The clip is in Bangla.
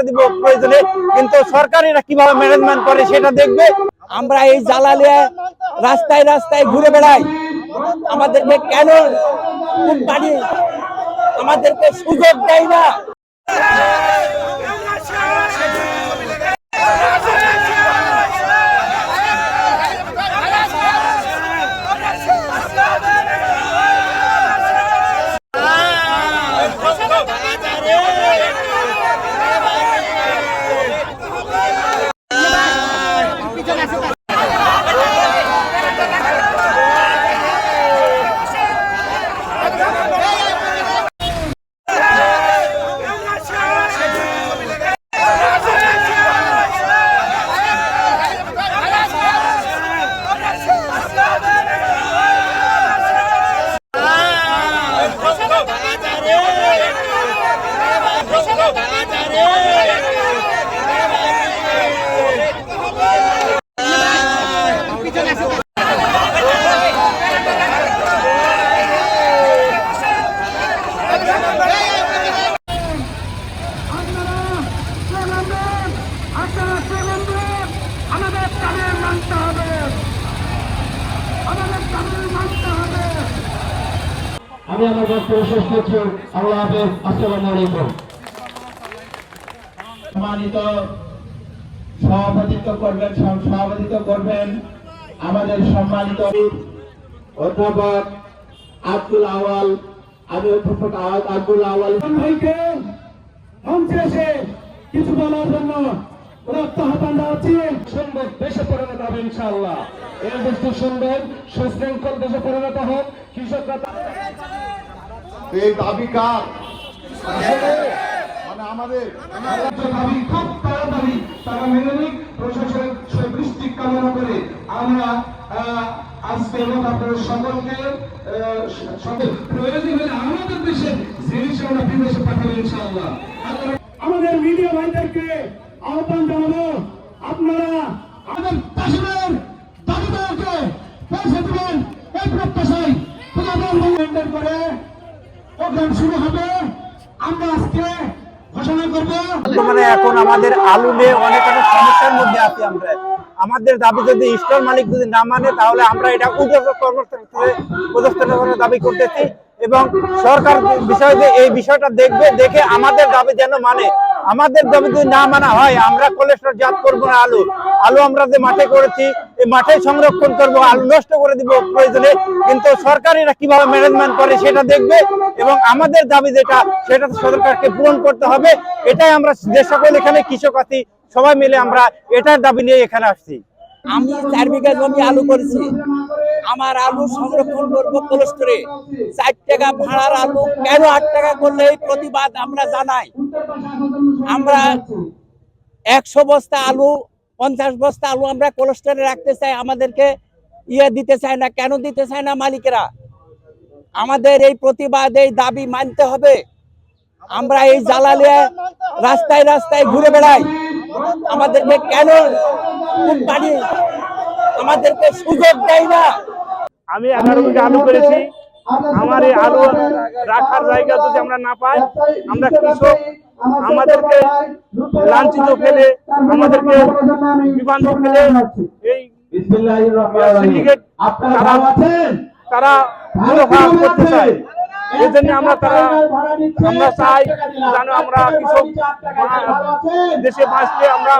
দিব প্রয়োজনে, কিন্তু সরকারিরা কিভাবে ম্যানেজমেন্ট করে সেটা দেখবে। আমরা এই জ্বালালে রাস্তায় রাস্তায় ঘুরে বেড়াই, আমাদেরকে কেন কোম্পানি আমাদেরকে সুযোগ দেয় না? আমি আমার বক্তব্য শেষ করছি। আল্লাহ হাফেজ। আসসালামু আলাইকুম। সম্মানিত সভাপতিত্ব করবেন আমাদের সম্মানিত অধ্যাপক আব্দুল আওয়াল। আমি অধ্যাপক আব্দুল আওয়াল ভাইকে মঞ্চে এসে কিছু বলার জন্য আহ্বান জানাচ্ছি। সুন্দর দেশে পরিণত হবে ইনশাআল্লাহ। এই দেশটি সুন্দর সুশৃঙ্খল দেশে পরিণত হোক। কৃষকরা এই দাবি কার? মানে আমাদের দাবি খুব তাড়াতাড়ি তারা মেনে নিক। প্রশাসনের দৃষ্টি কামনা করে আমরা আজকে এবং আপনাদের সকলকে প্রয়োজন হলে আমাদের দেশে জিনিস আমরা বিদেশে পাঠাবো ইনশাআল্লাহ। আমাদের মিডিয়া ভাইদেরকে আহ্বান জানাবো, আপনারা আমাদের চাষিদের দাবিদারকে পৌঁছে দেবেন এই প্রত্যাশায় করে প্রোগ্রাম শুরু হবে। আমরা আজকে ঘোষণা করব। মানে এখন আমাদের আলু নিয়ে অনেক একটা সমস্যার মধ্যে আছি আমরা। আমাদের দাবি যদি স্টোর মালিক যদি না মানে, তাহলে আমরা এটা কর্মসংস্থানের দাবি করতেছি এবং সরকার বিষয়ে এই বিষয়টা দেখবে, দেখে আমাদের দাবি যেন মানে। আমাদের দাবি যদি না মানা হয়, আমরা কোলেস্ট্রল জাত করবো না। আলু আমরা যে মাঠে করেছি, এই মাঠে সংরক্ষণ করব, আলু নষ্ট করে দিব প্রয়োজনে, কিন্তু সরকারিরা কিভাবে ম্যানেজমেন্ট করে সেটা দেখবে এবং আমাদের দাবি যেটা সেটা সরকারকে পূরণ করতে হবে। এটাই আমরা যে সকল এখানে কৃষক আছি সবাই মিলে আমরা এটার দাবি নিয়ে এখানে আসছি। আমি 4 বিঘা জমি আলু করেছি, আমার আলু সংরক্ষণ করবো কোল্ড স্টোরে। 4 টাকা ভাড়ার আলু কেন 8 টাকা করলে এই প্রতিবাদ আমরা জানাই। আমরা 100 বস্তা আলু 50 বস্তা আলু আমরা কোল্ড স্টোরে রাখতে চাই, আমাদেরকে দিতে চায় না। কেন দিতে চায় না মালিকেরা? আমাদের এই প্রতিবাদ এই দাবি মানতে হবে। আমরা এই জ্বালালে রাস্তায় রাস্তায় ঘুরে বেড়াই, আমাদেরকে কেন কোম্পানি আমাদেরকে সুযোগ দেয় না? আমি 11 বিঘা আলু করেছি। আমার এই আলু রাখার জায়গা যদি আমরা না পাই, আমরা কৃষক আমাদেরকে লাঞ্ছিত ফেলে, আমাদেরকে বিভ্রান্ত ফেলে এই সিন্ডিকেট তারা করতে চায়। এই জন্য আমরা চাই যেন আমরা কৃষক দেশে বাঁচলে আমরা